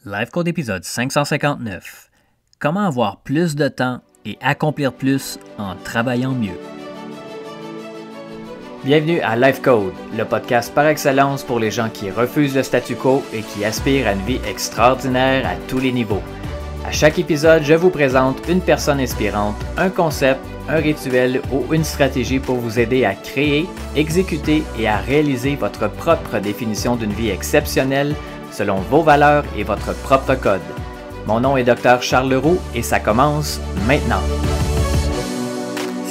Life Code épisode 559. Comment avoir plus de temps et accomplir plus en travaillant mieux. Bienvenue à Life Code, le podcast par excellence pour les gens qui refusent le statu quo et qui aspirent à une vie extraordinaire à tous les niveaux. À chaque épisode, je vous présente une personne inspirante, un concept, un rituel ou une stratégie pour vous aider à créer, exécuter et à réaliser votre propre définition d'une vie exceptionnelle selon vos valeurs et votre propre code. Mon nom est Dr. Charles Leroux et ça commence maintenant.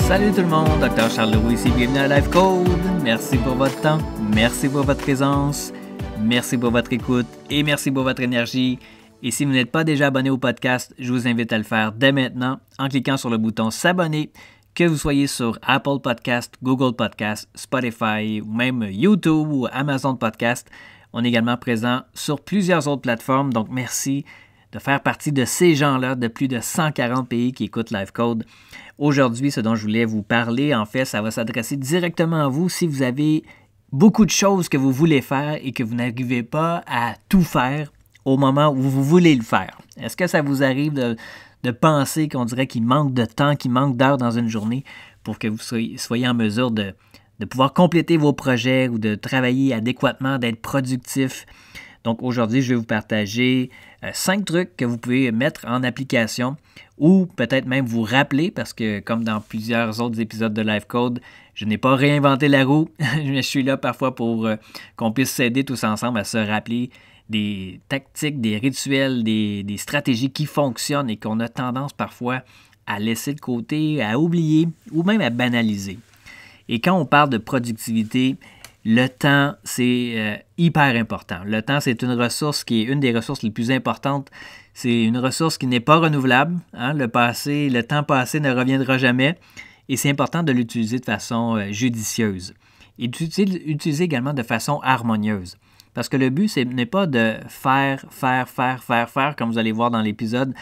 Salut tout le monde, Dr. Charles Leroux ici, bienvenue à Life Code. Merci pour votre temps, merci pour votre présence, merci pour votre écoute et merci pour votre énergie. Et si vous n'êtes pas déjà abonné au podcast, je vous invite à le faire dès maintenant en cliquant sur le bouton s'abonner, que vous soyez sur Apple Podcast, Google Podcast, Spotify ou même YouTube ou Amazon Podcast. On est également présent sur plusieurs autres plateformes, donc merci de faire partie de ces gens-là de plus de 140 pays qui écoutent Life Code. Aujourd'hui, ce dont je voulais vous parler, en fait, ça va s'adresser directement à vous si vous avez beaucoup de choses que vous voulez faire et que vous n'arrivez pas à tout faire au moment où vous voulez le faire. Est-ce que ça vous arrive de penser qu'on dirait qu'il manque de temps, qu'il manque d'heures dans une journée pour que vous soyez en mesure de pouvoir compléter vos projets ou de travailler adéquatement, d'être productif? Donc aujourd'hui, je vais vous partager 5 trucs que vous pouvez mettre en application ou peut-être même vous rappeler parce que comme dans plusieurs autres épisodes de Life Code, je n'ai pas réinventé la roue. Je suis là parfois pour qu'on puisse s'aider tous ensemble à se rappeler des tactiques, des rituels, des stratégies qui fonctionnent et qu'on a tendance parfois à laisser de côté, à oublier ou même à banaliser. Et quand on parle de productivité, le temps, c'est hyper important. Le temps, c'est une ressource qui est une des ressources les plus importantes. C'est une ressource qui n'est pas renouvelable. Hein? Le temps passé ne reviendra jamais. Et c'est important de l'utiliser de façon judicieuse. Et d'utiliser également de façon harmonieuse. Parce que le but, n'est pas de faire, comme vous allez voir dans l'épisode.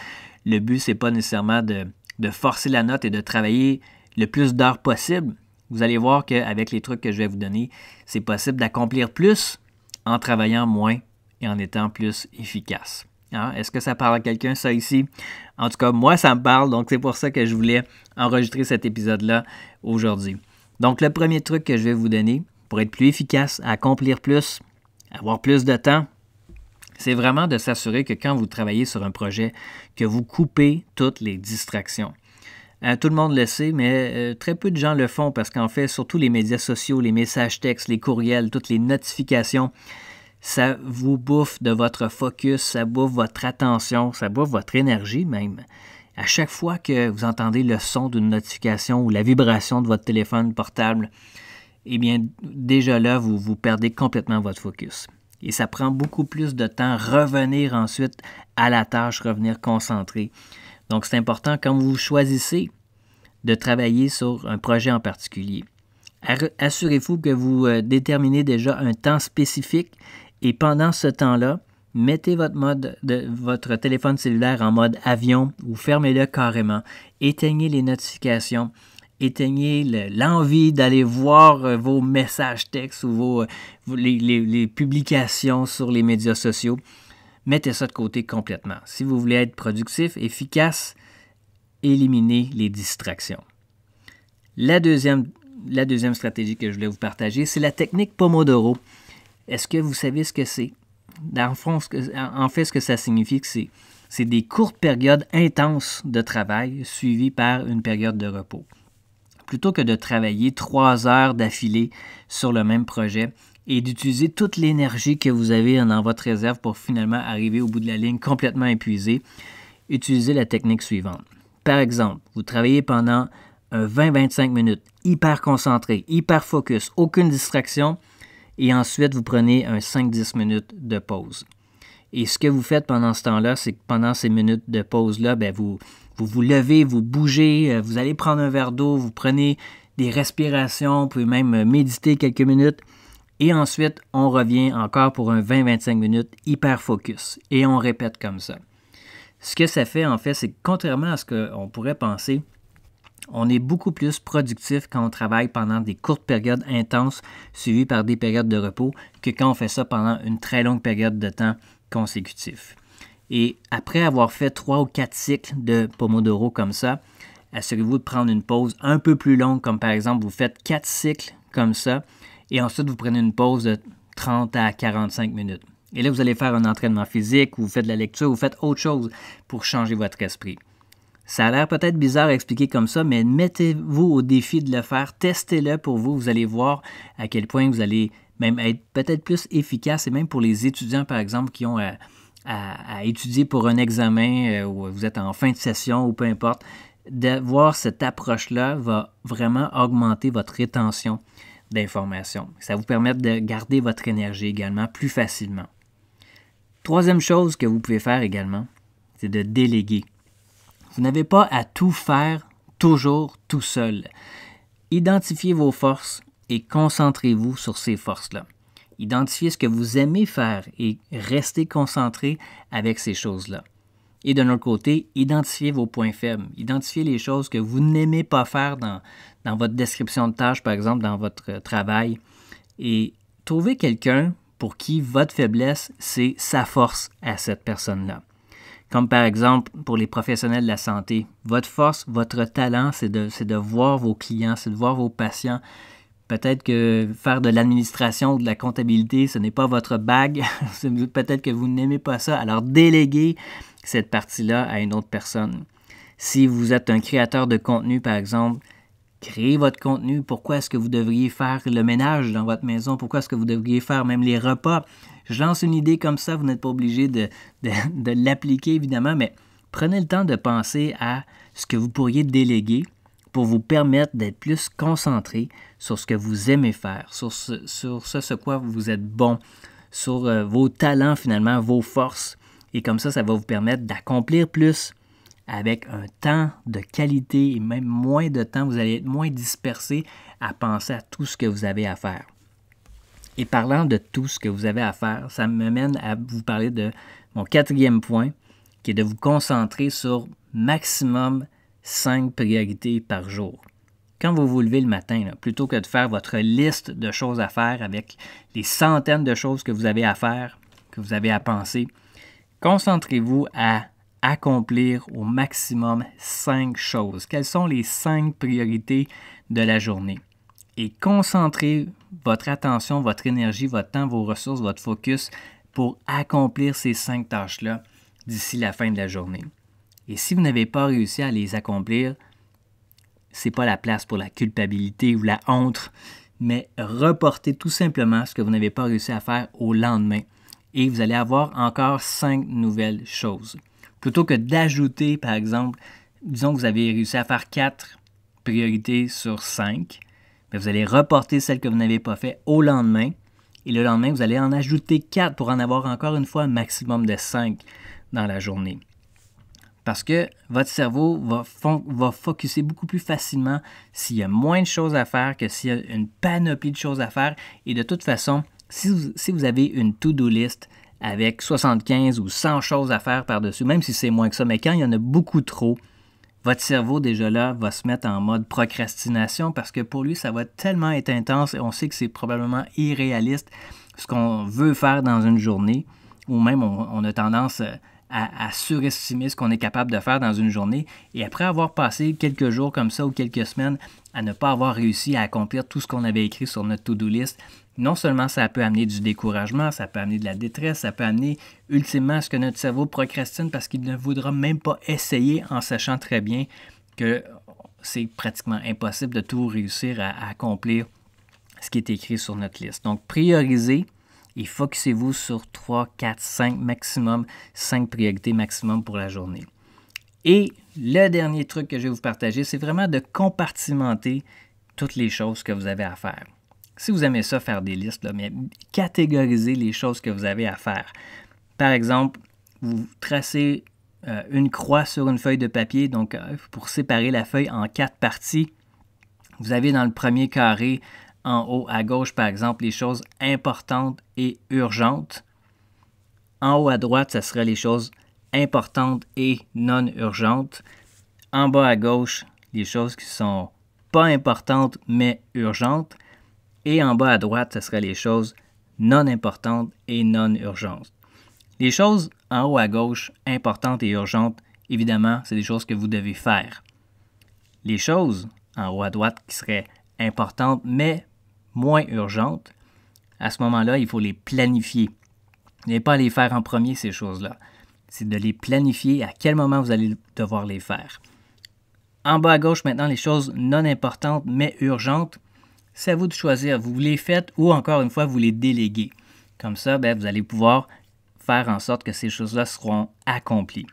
Le but, c'est pas nécessairement de forcer la note et de travailler le plus d'heures possible. Vous allez voir qu'avec les trucs que je vais vous donner, c'est possible d'accomplir plus en travaillant moins et en étant plus efficace. Hein? Est-ce que ça parle à quelqu'un, ça ici? En tout cas, moi, ça me parle, donc c'est pour ça que je voulais enregistrer cet épisode-là aujourd'hui. Donc, le premier truc que je vais vous donner pour être plus efficace, accomplir plus, avoir plus de temps, c'est vraiment de s'assurer que quand vous travaillez sur un projet, que vous coupez toutes les distractions. Tout le monde le sait, mais très peu de gens le font parce qu'en fait, surtout les médias sociaux, les messages textes, les courriels, toutes les notifications, ça vous bouffe de votre focus, ça bouffe votre attention, ça bouffe votre énergie même. À chaque fois que vous entendez le son d'une notification ou la vibration de votre téléphone portable, eh bien, déjà là, vous perdez complètement votre focus. Et ça prend beaucoup plus de temps revenir ensuite à la tâche, revenir concentré. Donc, c'est important quand vous choisissez de travailler sur un projet en particulier. Assurez-vous que vous déterminez déjà un temps spécifique et pendant ce temps-là, mettez votre téléphone cellulaire en mode avion ou fermez-le carrément. Éteignez les notifications, éteignez l'envie d'aller voir vos messages textes ou les publications sur les médias sociaux. Mettez ça de côté complètement. Si vous voulez être productif, efficace, éliminez les distractions. La deuxième stratégie que je voulais vous partager, c'est la technique Pomodoro. Est-ce que vous savez ce que c'est? En fait, ce que ça signifie, c'est des courtes périodes intenses de travail suivies par une période de repos. Plutôt que de travailler 3 heures d'affilée sur le même projet, et d'utiliser toute l'énergie que vous avez dans votre réserve pour finalement arriver au bout de la ligne complètement épuisé, utilisez la technique suivante. Par exemple, vous travaillez pendant 20-25 minutes, hyper concentré, hyper focus, aucune distraction, et ensuite vous prenez un 5-10 minutes de pause. Et ce que vous faites pendant ce temps-là, c'est que pendant ces minutes de pause-là, vous levez, vous bougez, vous allez prendre un verre d'eau, vous prenez des respirations, vous pouvez même méditer quelques minutes. Et ensuite, on revient encore pour un 20-25 minutes hyper focus. Et on répète comme ça. Ce que ça fait, en fait, c'est que contrairement à ce qu'on pourrait penser, on est beaucoup plus productif quand on travaille pendant des courtes périodes intenses suivies par des périodes de repos que quand on fait ça pendant une très longue période de temps consécutif. Et après avoir fait 3 ou 4 cycles de Pomodoro comme ça, assurez-vous de prendre une pause un peu plus longue, comme par exemple, vous faites 4 cycles comme ça, et ensuite vous prenez une pause de 30 à 45 minutes. Et là, vous allez faire un entraînement physique, vous faites de la lecture, vous faites autre chose pour changer votre esprit. Ça a l'air peut-être bizarre à expliquer comme ça, mais mettez-vous au défi de le faire, testez-le pour vous, vous allez voir à quel point vous allez même être peut-être plus efficace, et même pour les étudiants, par exemple, qui ont à étudier pour un examen, ou vous êtes en fin de session, ou peu importe, de voir cette approche-là va vraiment augmenter votre rétention d'informations. Ça va vous permettre de garder votre énergie également plus facilement. Troisième chose que vous pouvez faire également, c'est de déléguer. Vous n'avez pas à tout faire toujours tout seul. Identifiez vos forces et concentrez-vous sur ces forces-là. Identifiez ce que vous aimez faire et restez concentré avec ces choses-là. Et d'un autre côté, identifiez vos points faibles. Identifiez les choses que vous n'aimez pas faire dans votre description de tâche, par exemple, dans votre travail. Et trouvez quelqu'un pour qui votre faiblesse, c'est sa force à cette personne-là. Comme par exemple, pour les professionnels de la santé, votre force, votre talent, c'est de voir vos clients, c'est de voir vos patients. Peut-être que faire de l'administration ou de la comptabilité, ce n'est pas votre bague. Peut-être que vous n'aimez pas ça. Alors, déléguez cette partie-là à une autre personne. Si vous êtes un créateur de contenu, par exemple, créez votre contenu. Pourquoi est-ce que vous devriez faire le ménage dans votre maison? Pourquoi est-ce que vous devriez faire même les repas? Je lance une idée comme ça, vous n'êtes pas obligé de l'appliquer, évidemment, mais prenez le temps de penser à ce que vous pourriez déléguer pour vous permettre d'être plus concentré sur ce que vous aimez faire, sur ce quoi vous êtes bon, sur vos talents finalement, vos forces. Et comme ça va vous permettre d'accomplir plus avec un temps de qualité et même moins de temps. Vous allez être moins dispersé à penser à tout ce que vous avez à faire. Et parlant de tout ce que vous avez à faire, ça me mène à vous parler de mon quatrième point, qui est de vous concentrer sur maximum 5 priorités par jour. Quand vous vous levez le matin, là, plutôt que de faire votre liste de choses à faire avec les centaines de choses que vous avez à faire, que vous avez à penser, concentrez-vous à accomplir au maximum 5 choses. Quelles sont les 5 priorités de la journée? Et concentrez votre attention, votre énergie, votre temps, vos ressources, votre focus pour accomplir ces 5 tâches-là d'ici la fin de la journée. Et si vous n'avez pas réussi à les accomplir, ce n'est pas la place pour la culpabilité ou la honte, mais reportez tout simplement ce que vous n'avez pas réussi à faire au lendemain. Et vous allez avoir encore 5 nouvelles choses. Plutôt que d'ajouter, par exemple, disons que vous avez réussi à faire 4 priorités sur 5, mais vous allez reporter celles que vous n'avez pas fait au lendemain. Et le lendemain, vous allez en ajouter 4 pour en avoir encore une fois un maximum de 5 dans la journée. Parce que votre cerveau va focusser beaucoup plus facilement s'il y a moins de choses à faire que s'il y a une panoplie de choses à faire. Et de toute façon, si vous avez une to-do list avec 75 ou 100 choses à faire par-dessus, même si c'est moins que ça, mais quand il y en a beaucoup trop, votre cerveau déjà là va se mettre en mode procrastination parce que pour lui, ça va tellement être intense et on sait que c'est probablement irréaliste ce qu'on veut faire dans une journée ou même on a tendance à surestimer ce qu'on est capable de faire dans une journée. Et après avoir passé quelques jours comme ça ou quelques semaines à ne pas avoir réussi à accomplir tout ce qu'on avait écrit sur notre to-do list, non seulement ça peut amener du découragement, ça peut amener de la détresse, ça peut amener ultimement à ce que notre cerveau procrastine parce qu'il ne voudra même pas essayer en sachant très bien que c'est pratiquement impossible de tout réussir à accomplir ce qui est écrit sur notre liste. Donc, priorisez et focusez-vous sur 3, 4, 5 maximum, 5 priorités maximum pour la journée. Et le dernier truc que je vais vous partager, c'est vraiment de compartimenter toutes les choses que vous avez à faire. Si vous aimez ça, faire des listes, là, mais catégorisez les choses que vous avez à faire. Par exemple, vous tracez une croix sur une feuille de papier, donc pour séparer la feuille en 4 parties, vous avez dans le premier carré, en haut à gauche, par exemple, les choses importantes et urgentes. En haut à droite, ce sera les choses importantes et non urgentes. En bas à gauche, les choses qui sont pas importantes mais urgentes. Et en bas à droite, ce sera les choses non importantes et non urgentes. Les choses en haut à gauche, importantes et urgentes, évidemment, c'est des choses que vous devez faire. Les choses en haut à droite qui seraient importantes mais moins urgentes, à ce moment-là, il faut les planifier. Et pas les faire en premier, ces choses-là. C'est de les planifier à quel moment vous allez devoir les faire. En bas à gauche, maintenant, les choses non importantes mais urgentes, c'est à vous de choisir. Vous les faites ou encore une fois, vous les déléguez. Comme ça, vous allez pouvoir faire en sorte que ces choses-là seront accomplies.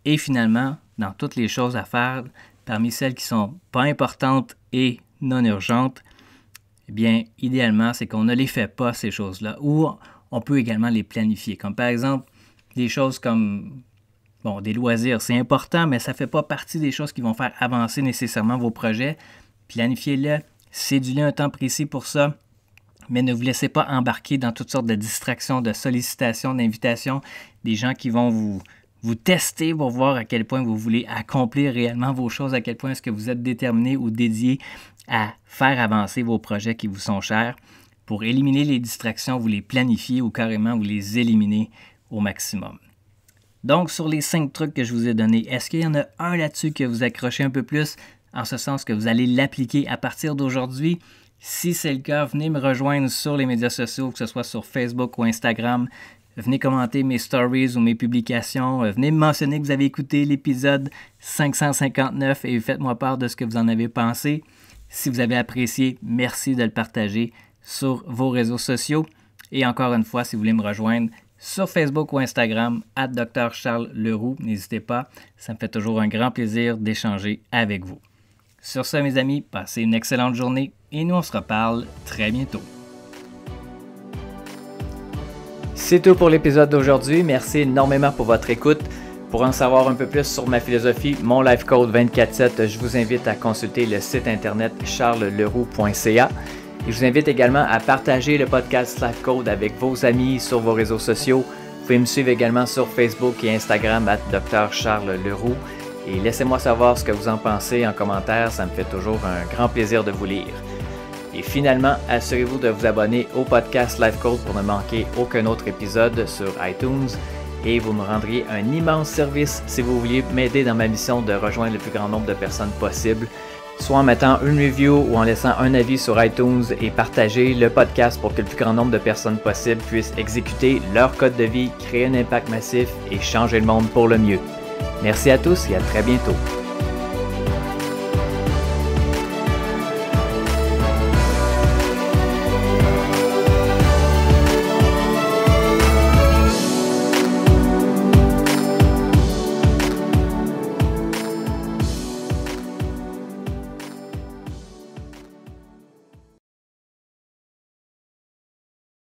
Et finalement, dans toutes les choses à faire, parmi celles qui sont pas importantes et non urgentes, eh bien, idéalement, c'est qu'on ne les fait pas, ces choses-là, ou on peut également les planifier. Comme par exemple, des choses comme, des loisirs, c'est important, mais ça ne fait pas partie des choses qui vont faire avancer nécessairement vos projets. Planifiez-le, cédulez un temps précis pour ça, mais ne vous laissez pas embarquer dans toutes sortes de distractions, de sollicitations, d'invitations, des gens qui vont vous tester pour voir à quel point vous voulez accomplir réellement vos choses, à quel point est-ce que vous êtes déterminé ou dédié à faire avancer vos projets qui vous sont chers. Pour éliminer les distractions, vous les planifiez ou carrément vous les éliminez au maximum. Donc, sur les 5 trucs que je vous ai donnés, est-ce qu'il y en a un là-dessus que vous accrochez un peu plus, en ce sens que vous allez l'appliquer à partir d'aujourd'hui? Si c'est le cas, venez me rejoindre sur les médias sociaux, que ce soit sur Facebook ou Instagram. Venez commenter mes stories ou mes publications. Venez me mentionner que vous avez écouté l'épisode 559 et faites-moi part de ce que vous en avez pensé. Si vous avez apprécié, merci de le partager sur vos réseaux sociaux. Et encore une fois, si vous voulez me rejoindre sur Facebook ou Instagram, @Dr Charles Leroux, n'hésitez pas. Ça me fait toujours un grand plaisir d'échanger avec vous. Sur ce, mes amis, passez une excellente journée et nous, on se reparle très bientôt. C'est tout pour l'épisode d'aujourd'hui. Merci énormément pour votre écoute. Pour en savoir un peu plus sur ma philosophie, mon Life Code 24/7, je vous invite à consulter le site internet charlesleroux.ca. Et je vous invite également à partager le podcast Life Code avec vos amis sur vos réseaux sociaux. Vous pouvez me suivre également sur Facebook et Instagram @Dr Charles Leroux. Et laissez-moi savoir ce que vous en pensez en commentaire, ça me fait toujours un grand plaisir de vous lire. Et finalement, assurez-vous de vous abonner au podcast Life Code pour ne manquer aucun autre épisode sur iTunes. Et vous me rendriez un immense service si vous vouliez m'aider dans ma mission de rejoindre le plus grand nombre de personnes possible, soit en mettant une review ou en laissant un avis sur iTunes et partager le podcast pour que le plus grand nombre de personnes possible puissent exécuter leur code de vie, créer un impact massif et changer le monde pour le mieux. Merci à tous et à très bientôt.